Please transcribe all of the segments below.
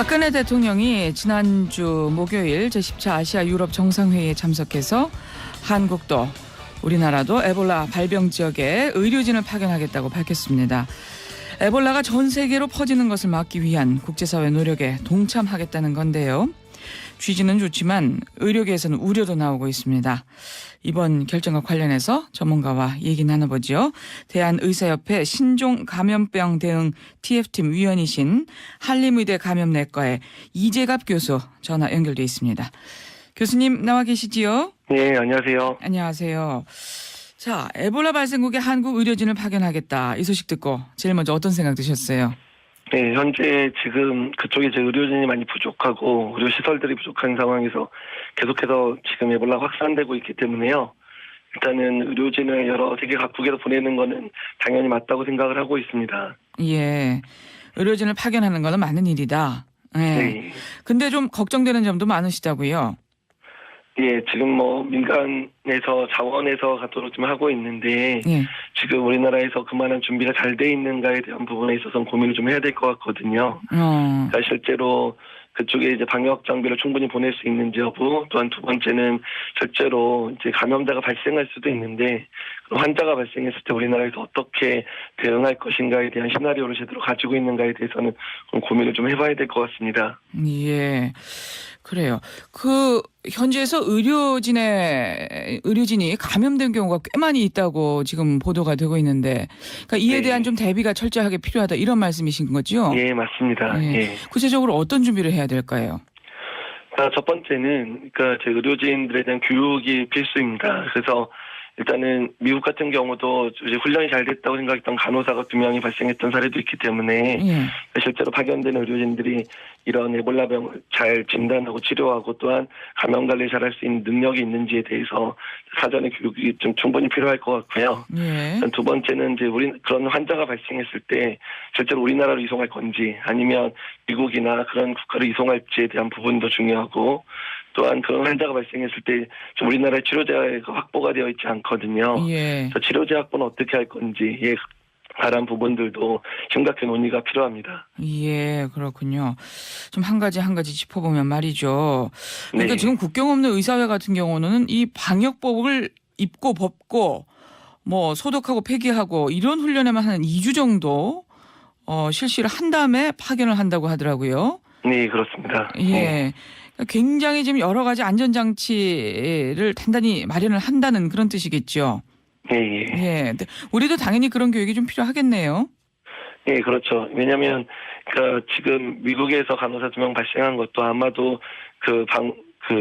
박근혜 대통령이 지난주 목요일 제10차 아시아 유럽 정상회의에 참석해서 한국도 우리나라도 에볼라 발병 지역에 의료진을 파견하겠다고 밝혔습니다. 에볼라가 전 세계로 퍼지는 것을 막기 위한 국제사회 노력에 동참하겠다는 건데요. 취지는 좋지만 의료계에서는 우려도 나오고 있습니다. 이번 결정과 관련해서 전문가와 얘기 나눠보죠. 대한의사협회 신종감염병 대응 TF팀 위원이신 한림의대 감염내과의 이재갑 교수 전화 연결돼 있습니다. 교수님 나와 계시지요? 네, 안녕하세요. 안녕하세요. 자, 에볼라 발생국에 한국 의료진을 파견하겠다. 이 소식 듣고 제일 먼저 어떤 생각 드셨어요? 네, 현재 지금 그쪽에 이제 의료진이 많이 부족하고 의료 시설들이 부족한 상황에서 계속해서 지금 에볼라가 확산되고 있기 때문에요. 일단은 의료진을 여러 세계 각국에서 보내는 거는 당연히 맞다고 생각을 하고 있습니다. 예, 의료진을 파견하는 거는 맞는 일이다. 예. 네. 근데 좀 걱정되는 점도 많으시다고요? 예, 지금 뭐 민간에서 자원에서 가도록 좀 하고 있는데 예. 지금 우리나라에서 그만한 준비가 잘 돼 있는가에 대한 부분에 있어서는 고민을 좀 해야 될 것 같거든요. 그러니까 실제로 그쪽에 이제 방역 장비를 충분히 보낼 수 있는지 여부, 또한 두 번째는 실제로 이제 감염자가 발생할 수도 있는데 환자가 발생했을 때 우리나라에서 어떻게 대응할 것인가에 대한 시나리오를 제대로 가지고 있는가에 대해서는 고민을 좀 해봐야 될 것 같습니다. 예, 그래요. 그 현지에서 의료진이 감염된 경우가 꽤 많이 있다고 지금 보도가 되고 있는데, 그러니까 이에 네. 대한 좀 대비가 철저하게 필요하다 이런 말씀이신 거죠? 예, 맞습니다. 예. 예. 구체적으로 어떤 준비를 해야 될까요? 첫 번째는 그러니까 제 의료진들에 대한 교육이 필수입니다. 그래서 일단은 미국 같은 경우도 이제 훈련이 잘 됐다고 생각했던 간호사가 2명이 발생했던 사례도 있기 때문에 예. 실제로 파견된 의료진들이 이런 에볼라병을 잘 진단하고 치료하고 또한 감염 관리 잘할 수 있는 능력이 있는지에 대해서 사전에 교육이 좀 충분히 필요할 것 같고요. 예. 두 번째는 이제 그런 환자가 발생했을 때 실제로 우리나라로 이송할 건지 아니면 미국이나 그런 국가로 이송할지에 대한 부분도 중요하고 또한 그런 환자가 발생했을 때 좀 우리나라의 치료제가 확보가 되어 있지 않거든요. 예. 그래서 치료제 확보는 어떻게 할 건지에 관한 부분들도 심각한 논의가 필요합니다. 예, 그렇군요. 좀 한 가지 짚어보면 말이죠. 그러니까 네. 지금 국경 없는 의사회 같은 경우는 이 방역복을 입고 벗고 뭐 소독하고 폐기하고 이런 훈련에만 한 2주 정도 실시를 한 다음에 파견을 한다고 하더라고요. 네, 그렇습니다. 예. 네. 굉장히 지금 여러 가지 안전장치를 단단히 마련을 한다는 그런 뜻이겠죠. 네, 예. 예. 근데 우리도 당연히 그런 교육이 좀 필요하겠네요. 예, 그렇죠. 왜냐하면 지금 미국에서 간호사 2명 발생한 것도 아마도 그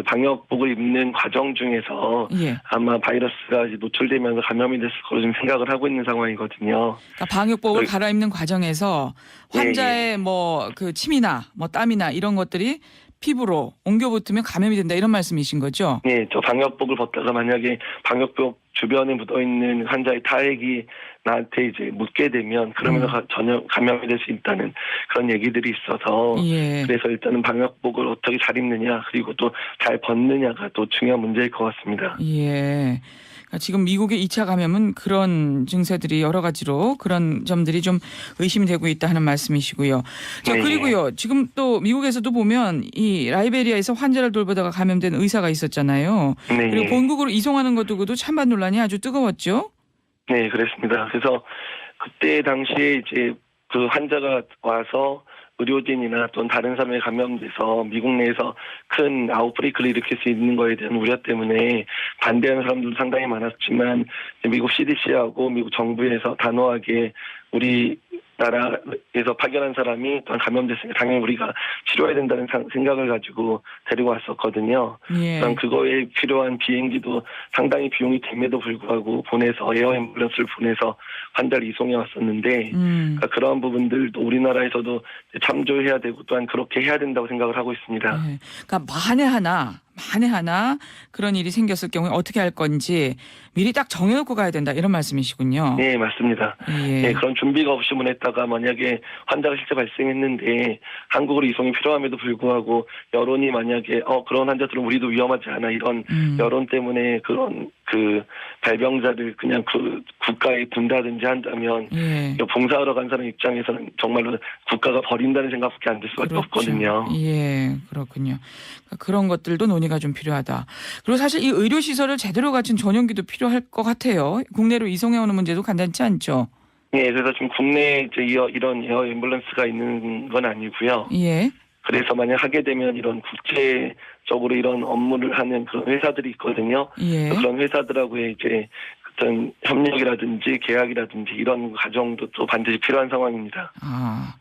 방역복을 입는 과정 중에서 예. 아마 바이러스가 이제 노출되면서 감염이 됐을 거로 지금 생각을 하고 있는 상황이거든요. 그러니까 방역복을 갈아입는 과정에서 환자의 뭐 그 침이나 뭐 땀이나 이런 것들이 피부로 옮겨 붙으면 감염이 된다 이런 말씀이신 거죠? 예, 저 방역복을 벗다가 만약에 방역복 주변에 묻어있는 환자의 타액이 나한테 이제 묻게 되면 그러면서 전혀 감염이 될 수 있다는 그런 얘기들이 있어서 예. 그래서 일단은 방역복을 어떻게 잘 입느냐 그리고 또 잘 벗느냐가 또 중요한 문제일 것 같습니다. 예. 그러니까 지금 미국의 2차 감염은 그런 증세들이 여러 가지로 그런 점들이 좀 의심이 되고 있다 하는 말씀이시고요. 자, 네. 그리고요. 지금 또 미국에서도 보면 이 라이베리아에서 환자를 돌보다가 감염된 의사가 있었잖아요. 네. 그리고 본국으로 이송하는 것도 찬반 논란이 아주 뜨거웠죠? 네, 그렇습니다. 그래서 그때 당시에 이제 그 환자가 와서 의료진이나 또는 다른 사람에 감염돼서 미국 내에서 큰 아웃브레이크를 일으킬 수 있는 거에 대한 우려 때문에 반대하는 사람들도 상당히 많았지만 미국 CDC하고 미국 정부에서 단호하게 우리나라에서 파견한 사람이 또한 감염됐으니까 당연히 우리가 치료해야 된다는 생각을 가지고 데리고 왔었거든요. 예. 그거에 필요한 비행기도 상당히 비용이 됨에도 불구하고 보내서 에어 앰뷸런스를 보내서 환자를 이송해 왔었는데 그러니까 그러한 부분들도 우리나라에서도 참조해야 되고 또한 그렇게 해야 된다고 생각을 하고 있습니다. 네. 그러니까 만에 하나 그런 일이 생겼을 경우에 어떻게 할 건지 미리 딱 정해놓고 가야 된다 이런 말씀이시군요. 네, 맞습니다. 예. 네, 그런 준비가 없이 보냈다가 만약에 환자가 실제 발생했는데 한국으로 이송이 필요함에도 불구하고 여론이 만약에 그런 환자들은 우리도 위험하지 않아 이런 여론 때문에 그런 그 발병자를 그냥 그 국가에 둔다든지 한다면 예. 봉사하러 간 사람 입장에서는 정말로 국가가 버린다는 생각밖에 안 들 수밖에 그렇죠. 없거든요. 예, 그렇군요. 그러니까 그런 것들도 논의가 좀 필요하다. 그리고 사실 이 의료 시설을 제대로 갖춘 전용기도 필요할 것 같아요. 국내로 이송해오는 문제도 간단치 않죠. 예, 그래서 지금 국내에 이제 이런 에어 앰뷸런스가 있는 건 아니고요. 예. 그래서 만약 하게 되면 이런 국제적으로 이런 업무를 하는 그런 회사들이 있거든요. 예. 그런 회사들하고의 이제 어떤 협력이라든지 계약이라든지 이런 과정도 또 반드시 필요한 상황입니다. 아,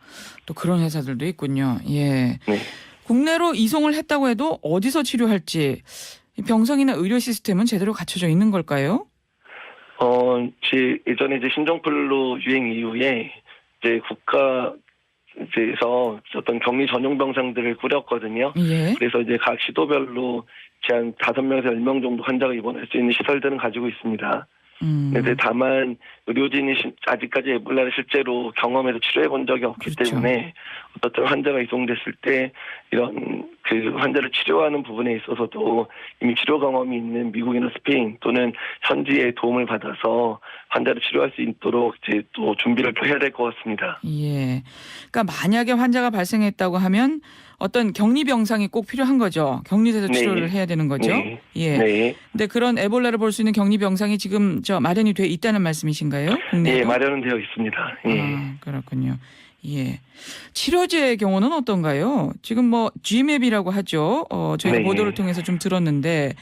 또 그런 회사들도 있군요. 예. 네. 국내로 이송을 했다고 해도 어디서 치료할지 이 병성이나 의료 시스템은 제대로 갖춰져 있는 걸까요? 예전에 이제 신종플루 유행 이후에 이제 국가에서 어떤 격리 전용 병상들을 꾸렸거든요. 예. 그래서 이제 각 시도별로 한 5명에서 10명 정도 환자가 입원할 수 있는 시설들은 가지고 있습니다. 근데 다만 의료진이 아직까지 에볼라를 실제로 경험해서 치료해 본 적이 없기 그렇죠. 때문에 어떤 환자가 이송됐을 때 이런 그 환자를 치료하는 부분에 있어서도 이미 치료 경험이 있는 미국이나 스페인 또는 현지의 도움을 받아서 환자를 치료할 수 있도록 이제 또 준비를 또 해야 될 것 같습니다. 예. 그러니까 만약에 환자가 발생했다고 하면 어떤 격리 병상이 꼭 필요한 거죠. 격리돼서 네. 치료를 해야 되는 거죠. 네. 예. 네. 근데 그런 에볼라를 볼 수 있는 격리 병상이 지금 마련이 돼 있다는 말씀이신가요? 국내에도? 예, 마련은 되어 있습니다. 예. 아, 그렇군요. 예. 치료제의 경우는 어떤가요? 지금 뭐 GMAB이라고 하죠. 저희가 네. 보도를 통해서 좀 들었는데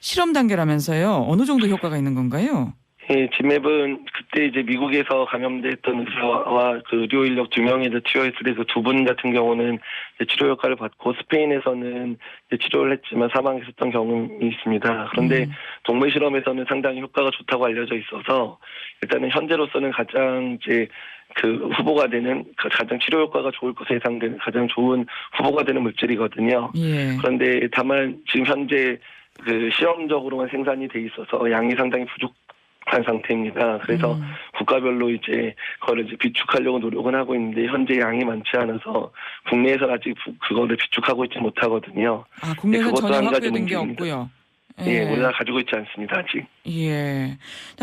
실험 단계라면서요. 어느 정도 효과가 있는 건가요? 예, 지맵은 그때 이제 미국에서 감염됐던 의사와 그 의료 인력 2명이 이제 치료했을 때 그 2분 같은 경우는 이제 치료 효과를 받고 스페인에서는 이제 치료를 했지만 사망했었던 경험이 있습니다. 그런데 동물 실험에서는 상당히 효과가 좋다고 알려져 있어서 일단은 현재로서는 가장 이제 그 후보가 되는 가장 치료 효과가 좋을 것으로 예상되는 가장 좋은 후보가 되는 물질이거든요. 예. 그런데 다만 지금 현재 그 시험적으로만 생산이 돼 있어서 양이 상당히 부족한 상태입니다. 그래서 국가별로 이제 그거를 이제 비축하려고 노력은 하고 있는데 현재 양이 많지 않아서 국내에서는 아직 그거를 비축하고 있지 못하거든요. 아, 국내에서 그것도 전혀 한 가지 확보된 게 문제입니다. 없고요. 예, 우리나라 가지고 있지 않습니다, 아직. 예.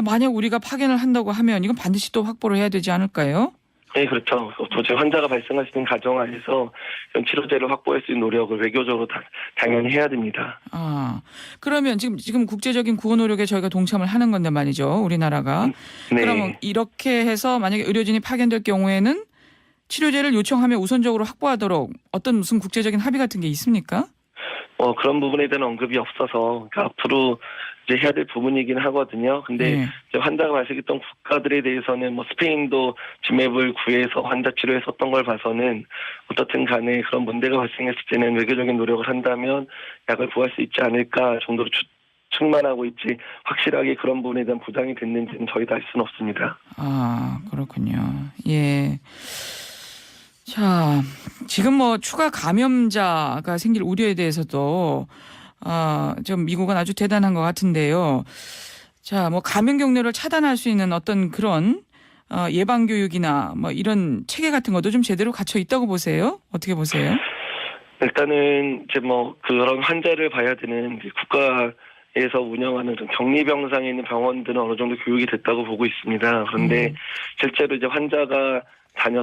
만약 우리가 파견을 한다고 하면 이건 반드시 또 확보를 해야 되지 않을까요? 네, 그렇죠. 도저히 환자가 발생할 수 있는 가정 안에서 이런 치료제를 확보할 수 있는 노력을 외교적으로 당연히 해야 됩니다. 아, 그러면 지금 국제적인 구호 노력에 저희가 동참을 하는 건데 말이죠, 우리나라가. 네. 그러면 이렇게 해서 만약에 의료진이 파견될 경우에는 치료제를 요청하며 우선적으로 확보하도록 어떤 무슨 국제적인 합의 같은 게 있습니까? 그런 부분에 대한 언급이 없어서 그러니까 앞으로 이제 해야 될 부분이긴 하거든요. 근데 이제 환자가 발생했던 국가들에 대해서는 뭐 스페인도 GMAB을 구해서 환자 치료했었던 걸 봐서는 어떻든 간에 그런 문제가 발생했을 때는 외교적인 노력을 한다면 약을 구할 수 있지 않을까 정도로 측만하고 있지 확실하게 그런 부분에 대한 보장이 됐는지는 저희도 알 수는 없습니다. 아, 그렇군요. 예. 자, 지금 뭐 추가 감염자가 생길 우려에 대해서도 좀 미국은 아주 대단한 것 같은데요. 자, 뭐 감염 경로를 차단할 수 있는 어떤 그런 예방 교육이나 뭐 이런 체계 같은 것도 좀 제대로 갖춰 있다고 보세요? 어떻게 보세요? 일단은 이제 뭐 그런 환자를 봐야 되는 국가에서 운영하는 격리병상에 있는 병원들은 어느 정도 교육이 됐다고 보고 있습니다. 그런데 실제로 이제 환자가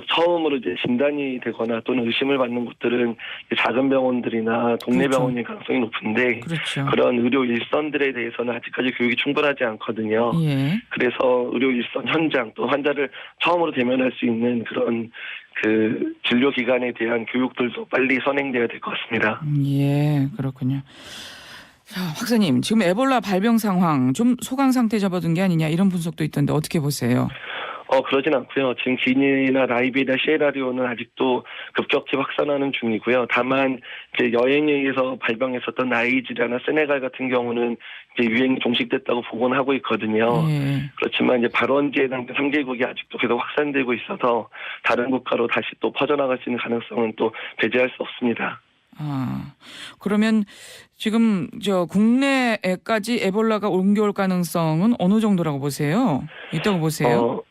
처음으로 이제 진단이 되거나 또는 의심을 받는 곳들은 작은 병원들이나 동네 그렇죠. 병원일 가능성이 높은데 그렇죠. 그런 의료 일선들에 대해서는 아직까지 교육이 충분하지 않거든요. 예. 그래서 의료 일선 현장 또 환자를 처음으로 대면할 수 있는 그런 그 진료기관에 대한 교육들도 빨리 선행돼야 될 것 같습니다. 예, 그렇군요. 자, 박사님, 지금 에볼라 발병 상황 좀 소강 상태 접어든 게 아니냐 이런 분석도 있던데 어떻게 보세요? 그러진 않고요. 지금 기니나 라이베리아, 시에라리온은 아직도 급격히 확산하는 중이고요. 다만 이제 여행에 의해서 발병했었던 나이지리아나 세네갈 같은 경우는 이제 유행이 종식됐다고 보고는 하고 있거든요. 예. 그렇지만 이제 발원지에 해당된 3개국이 아직도 계속 확산되고 있어서 다른 국가로 다시 또 퍼져나갈 수 있는 가능성은 또 배제할 수 없습니다. 아, 그러면 지금 국내에까지 에볼라가 옮겨올 가능성은 어느 정도라고 보세요? 있다고 보세요?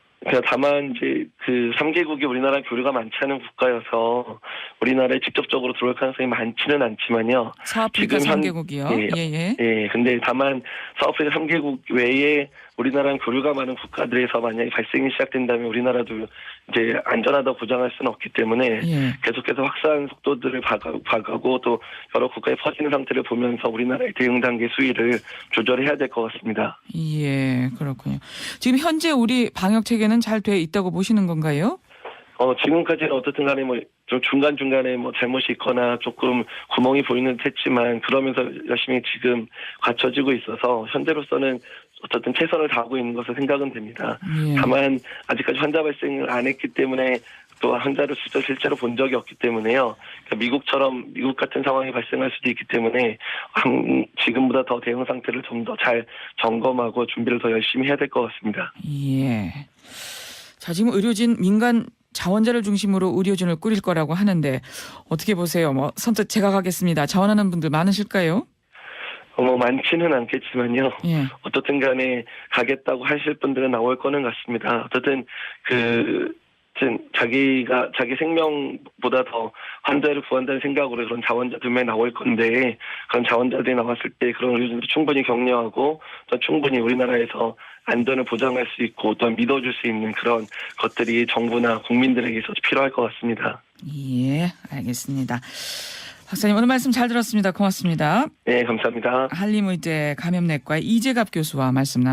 다만 이제 그 3개국이 우리나라 교류가 많지 않은 국가여서 우리나라에 직접적으로 들어올 가능성이 많지는 않지만요. 서아프리카 3개국이요. 예. 예. 근데 다만 서아프리카 3개국 외에 우리나라랑 교류가 많은 국가들에서 만약에 발생이 시작된다면 우리나라도 이제 안전하다고 보장할 수는 없기 때문에 예. 계속해서 확산 속도들을 봐가고 또 여러 국가에 퍼지는 상태를 보면서 우리나라의 대응 단계 수위를 조절해야 될 것 같습니다. 예, 그렇군요. 지금 현재 우리 방역 체계는 잘 돼 있다고 보시는 건가요? 지금까지는 어떻든 간에 좀 중간중간에 잘못이 있거나 조금 구멍이 보이는 듯 했지만 그러면서 열심히 지금 갖춰지고 있어서 현재로서는 어쨌든 최선을 다하고 있는 것으로 생각은 됩니다. 예. 다만 아직까지 환자 발생을 안 했기 때문에 또 환자를 실제로 본 적이 없기 때문에요. 그러니까 미국 같은 상황이 발생할 수도 있기 때문에 지금보다 더 대응 상태를 좀 더 잘 점검하고 준비를 더 열심히 해야 될 것 같습니다. 예. 자, 지금 의료진 민간 자원자를 중심으로 의료진을 꾸릴 거라고 하는데 어떻게 보세요? 선뜻 제가 가겠습니다. 자원하는 분들 많으실까요? 많지는 않겠지만요. 예. 어떻든 간에 가겠다고 하실 분들은 나올 거는 같습니다. 어쨌든 자기 생명보다 더 환자를 구한다는 생각으로 그런 자원자들만 나올 건데 그런 자원자들이 나왔을 때 그런 의료진들이 충분히 격려하고 또 충분히 우리나라에서 안전을 보장할 수 있고 또한 믿어줄 수 있는 그런 것들이 정부나 국민들에게 있어서 필요할 것 같습니다. 예, 알겠습니다. 박사님 오늘 말씀 잘 들었습니다. 고맙습니다. 네, 감사합니다. 한림의대 감염내과의 이재갑 교수와 말씀 나눴습니다.